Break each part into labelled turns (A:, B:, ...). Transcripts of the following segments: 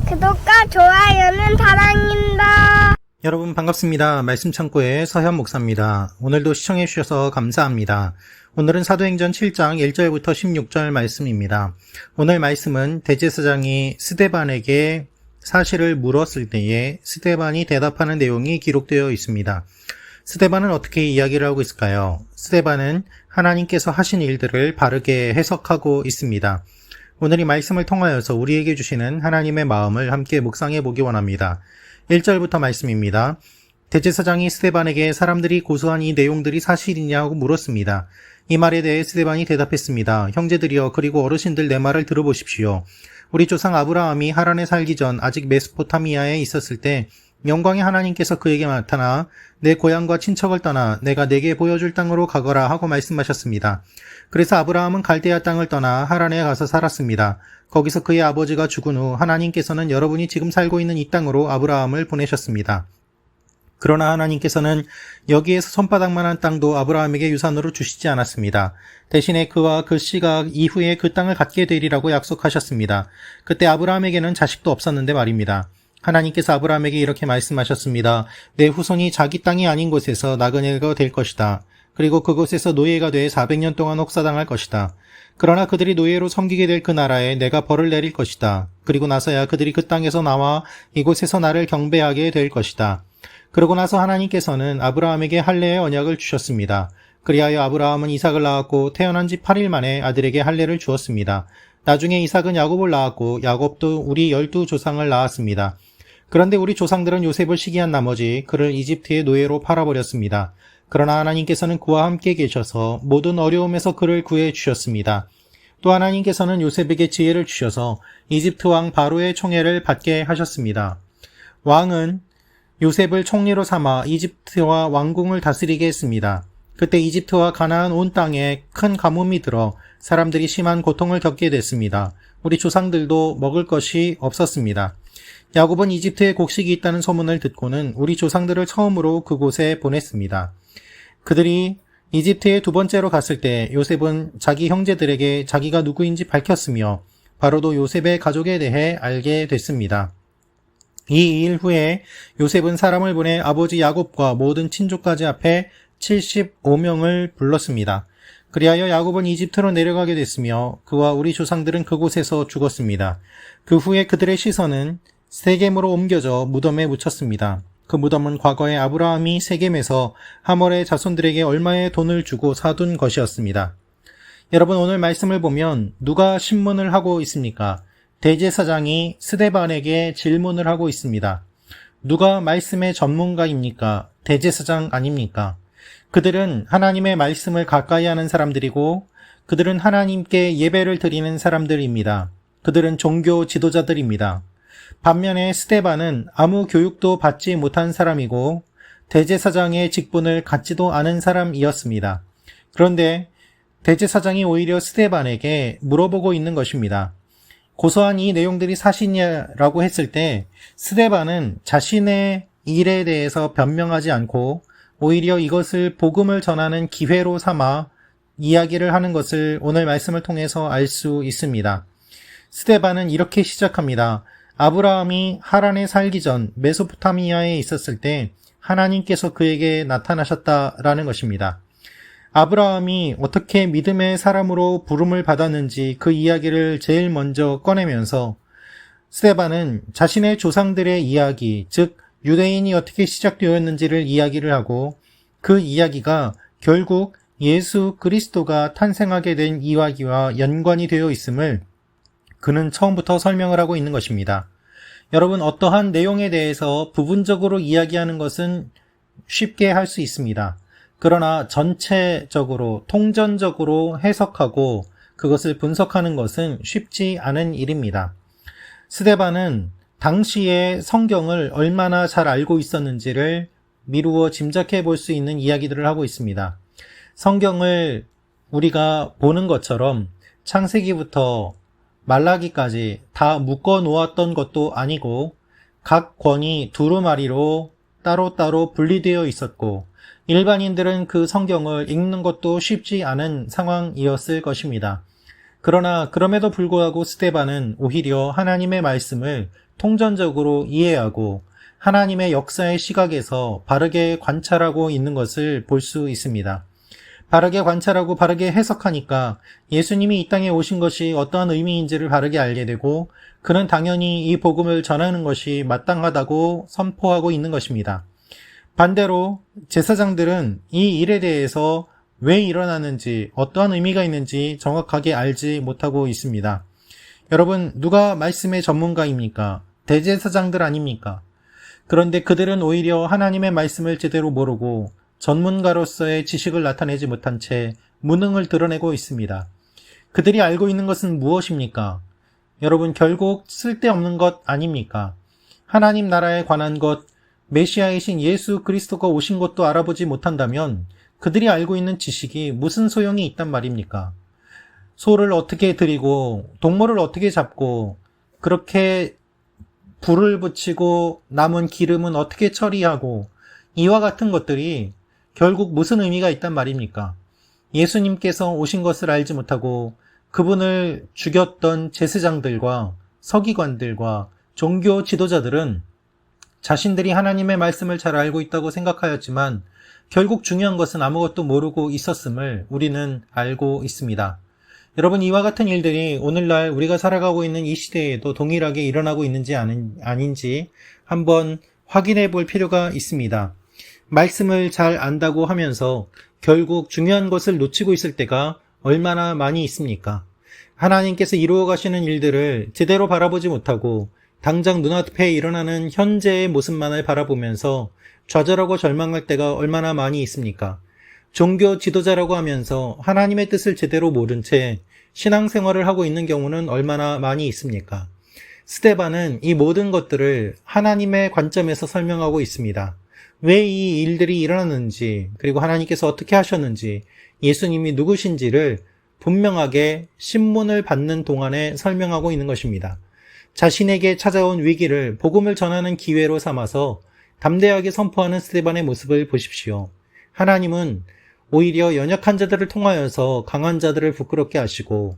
A: 구독과 좋아요는 사랑입니다.
B: 여러분 반갑습니다. 말씀창고의 서현 목사입니다. 오늘도 시청해 주셔서 감사합니다. 오늘은 사도행전 7장 1절부터 16절 말씀입니다. 오늘 말씀은 대제사장이 스데반에게 사실을 물었을 때에 스데반이 대답하는 내용이 기록되어 있습니다. 스데반은 어떻게 이야기를 하고 있을까요? 스데반은 하나님께서 하신 일들을 바르게 해석하고 있습니다. 오늘 이 말씀을 통하여서 우리에게 주시는 하나님의 마음을 함께 묵상해 보기 원합니다. 1절부터 말씀입니다. 대제사장이 스데반에게 사람들이 고소한 이 내용들이 사실이냐고 물었습니다. 이 말에 대해 스데반이 대답했습니다. 형제들이여, 그리고 어르신들, 내 말을 들어보십시오. 우리 조상 아브라함이 하란에 살기 전 아직 메소포타미아에 있었을 때 영광의 하나님께서 그에게 나타나 내 고향과 친척을 떠나 내가 내게 보여줄 땅으로 가거라 하고 말씀하셨습니다. 그래서 아브라함은 갈대아 땅을 떠나 하란에 가서 살았습니다. 거기서 그의 아버지가 죽은 후 하나님께서는 여러분이 지금 살고 있는 이 땅으로 아브라함을 보내셨습니다. 그러나 하나님께서는 여기에서 손바닥만한 땅도 아브라함에게 유산으로 주시지 않았습니다. 대신에 그와 그 씨가 이후에 그 땅을 갖게 되리라고 약속하셨습니다. 그때 아브라함에게는 자식도 없었는데 말입니다. 하나님께서 아브라함에게 이렇게 말씀하셨습니다. 내 후손이 자기 땅이 아닌 곳에서 나그네가 될 것이다. 그리고 그곳에서 노예가 돼 400년 동안 혹사당할 것이다. 그러나 그들이 노예로 섬기게 될 그 나라에 내가 벌을 내릴 것이다. 그리고 나서야 그들이 그 땅에서 나와 이곳에서 나를 경배하게 될 것이다. 그러고 나서 하나님께서는 아브라함에게 할례의 언약을 주셨습니다. 그리하여 아브라함은 이삭을 낳았고 태어난 지 8일 만에 아들에게 할례를 주었습니다. 나중에 이삭은 야곱을 낳았고 야곱도 우리 12조상을 낳았습니다. 그런데 우리 조상들은 요셉을 시기한 나머지 그를 이집트의 노예로 팔아버렸습니다. 그러나 하나님께서는 그와 함께 계셔서 모든 어려움에서 그를 구해 주셨습니다. 또 하나님께서는 요셉에게 지혜를 주셔서 이집트 왕 바로의 총애를 받게 하셨습니다. 왕은 요셉을 총리로 삼아 이집트와 왕궁을 다스리게 했습니다. 그때 이집트와 가나안 온 땅에 큰 가뭄이 들어 사람들이 심한 고통을 겪게 됐습니다. 우리 조상들도 먹을 것이 없었습니다. 야곱은 이집트에 곡식이 있다는 소문을 듣고는 우리 조상들을 처음으로 그곳에 보냈습니다. 그들이 이집트에 두 번째로 갔을 때 요셉은 자기 형제들에게 자기가 누구인지 밝혔으며 바로도 요셉의 가족에 대해 알게 됐습니다. 이 일 후에 요셉은 사람을 보내 아버지 야곱과 모든 친족까지 앞에 75명을 불렀습니다. 그리하여 야곱은 이집트로 내려가게 됐으며 그와 우리 조상들은 그곳에서 죽었습니다. 그 후에 그들의 시선은 세겜으로 옮겨져 무덤에 묻혔습니다. 그 무덤은 과거에 아브라함이 세겜에서 하몰의 자손들에게 얼마의 돈을 주고 사둔 것이었습니다. 여러분, 오늘 말씀을 보면 누가 신문을 하고 있습니까? 대제사장이 스데반에게 질문을 하고 있습니다. 누가 말씀의 전문가입니까? 대제사장 아닙니까? 그들은 하나님의 말씀을 가까이 하는 사람들이고 그들은 하나님께 예배를 드리는 사람들입니다. 그들은 종교 지도자들입니다. 반면에 스데반은 아무 교육도 받지 못한 사람이고 대제사장의 직분을 갖지도 않은 사람이었습니다. 그런데 대제사장이 오히려 스데반에게 물어보고 있는 것입니다. 고소한 이 내용들이 사실이냐라고 했을 때 스데반은 자신의 일에 대해서 변명하지 않고 오히려 이것을 복음을 전하는 기회로 삼아 이야기를 하는 것을 오늘 말씀을 통해서 알 수 있습니다. 스데반은 이렇게 시작합니다. 아브라함이 하란에 살기 전 메소포타미아에 있었을 때 하나님께서 그에게 나타나셨다라는 것입니다. 아브라함이 어떻게 믿음의 사람으로 부름을 받았는지 그 이야기를 제일 먼저 꺼내면서 스데반은 자신의 조상들의 이야기, 즉 유대인이 어떻게 시작되었는지를 이야기를 하고 그 이야기가 결국 예수 그리스도가 탄생하게 된 이야기와 연관이 되어 있음을 그는 처음부터 설명을 하고 있는 것입니다. 여러분, 어떠한 내용에 대해서 부분적으로 이야기하는 것은 쉽게 할 수 있습니다. 그러나 전체적으로, 통전적으로 해석하고 그것을 분석하는 것은 쉽지 않은 일입니다. 스데반은 당시의 성경을 얼마나 잘 알고 있었는지를 미루어 짐작해 볼 수 있는 이야기들을 하고 있습니다. 성경을 우리가 보는 것처럼 창세기부터 말라기까지 다 묶어 놓았던 것도 아니고 각 권이 두루마리로 따로따로 분리되어 있었고 일반인들은 그 성경을 읽는 것도 쉽지 않은 상황이었을 것입니다. 그러나 그럼에도 불구하고 스데반은 오히려 하나님의 말씀을 통전적으로 이해하고 하나님의 역사의 시각에서 바르게 관찰하고 있는 것을 볼 수 있습니다. 바르게 관찰하고 바르게 해석하니까 예수님이 이 땅에 오신 것이 어떠한 의미인지를 바르게 알게 되고 그는 당연히 이 복음을 전하는 것이 마땅하다고 선포하고 있는 것입니다. 반대로 제사장들은 이 일에 대해서 왜 일어나는지 어떠한 의미가 있는지 정확하게 알지 못하고 있습니다. 여러분, 누가 말씀의 전문가입니까? 대제사장들 아닙니까? 그런데 그들은 오히려 하나님의 말씀을 제대로 모르고 전문가로서의 지식을 나타내지 못한 채 무능을 드러내고 있습니다. 그들이 알고 있는 것은 무엇입니까? 여러분, 결국 쓸데없는 것 아닙니까? 하나님 나라에 관한 것, 메시아이신 예수 그리스도가 오신 것도 알아보지 못한다면 그들이 알고 있는 지식이 무슨 소용이 있단 말입니까? 소를 어떻게 드리고 동물을 어떻게 잡고 그렇게 불을 붙이고 남은 기름은 어떻게 처리하고 이와 같은 것들이 결국 무슨 의미가 있단 말입니까? 예수님께서 오신 것을 알지 못하고 그분을 죽였던 제사장들과 서기관들과 종교 지도자들은 자신들이 하나님의 말씀을 잘 알고 있다고 생각하였지만 결국 중요한 것은 아무것도 모르고 있었음을 우리는 알고 있습니다. 여러분, 이와 같은 일들이 오늘날 우리가 살아가고 있는 이 시대에도 동일하게 일어나고 있는지 아닌지 한번 확인해 볼 필요가 있습니다. 말씀을 잘 안다고 하면서 결국 중요한 것을 놓치고 있을 때가 얼마나 많이 있습니까? 하나님께서 이루어 가시는 일들을 제대로 바라보지 못하고 당장 눈앞에 일어나는 현재의 모습만을 바라보면서 좌절하고 절망할 때가 얼마나 많이 있습니까? 종교 지도자라고 하면서 하나님의 뜻을 제대로 모른 채 신앙생활을 하고 있는 경우는 얼마나 많이 있습니까? 스데반은 이 모든 것들을 하나님의 관점에서 설명하고 있습니다. 왜 이 일들이 일어났는지, 그리고 하나님께서 어떻게 하셨는지, 예수님이 누구신지를 분명하게 신문을 받는 동안에 설명하고 있는 것입니다. 자신에게 찾아온 위기를 복음을 전하는 기회로 삼아서 담대하게 선포하는 스데반의 모습을 보십시오. 하나님은 오히려 연약한 자들을 통하여서 강한 자들을 부끄럽게 하시고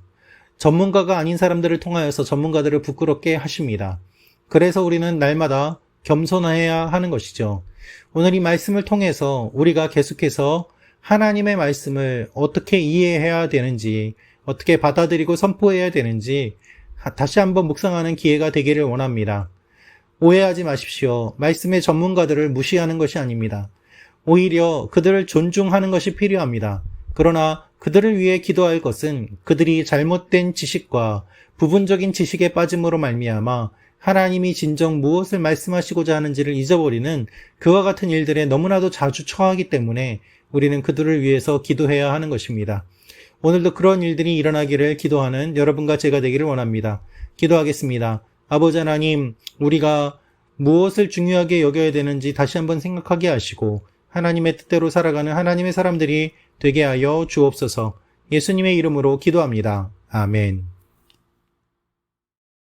B: 전문가가 아닌 사람들을 통하여서 전문가들을 부끄럽게 하십니다. 그래서 우리는 날마다 겸손해야 하는 것이죠. 오늘 이 말씀을 통해서 우리가 계속해서 하나님의 말씀을 어떻게 이해해야 되는지, 어떻게 받아들이고 선포해야 되는지 다시 한번 묵상하는 기회가 되기를 원합니다. 오해하지 마십시오. 말씀의 전문가들을 무시하는 것이 아닙니다. 오히려 그들을 존중하는 것이 필요합니다. 그러나 그들을 위해 기도할 것은 그들이 잘못된 지식과 부분적인 지식에 빠짐으로 말미암아 하나님이 진정 무엇을 말씀하시고자 하는지를 잊어버리는 그와 같은 일들에 너무나도 자주 처하기 때문에 우리는 그들을 위해서 기도해야 하는 것입니다. 오늘도 그런 일들이 일어나기를 기도하는 여러분과 제가 되기를 원합니다. 기도하겠습니다. 아버지 하나님, 우리가 무엇을 중요하게 여겨야 되는지 다시 한번 생각하게 하시고 하나님의 뜻대로 살아가는 하나님의 사람들이 되게 하여 주옵소서. 예수님의 이름으로 기도합니다. 아멘.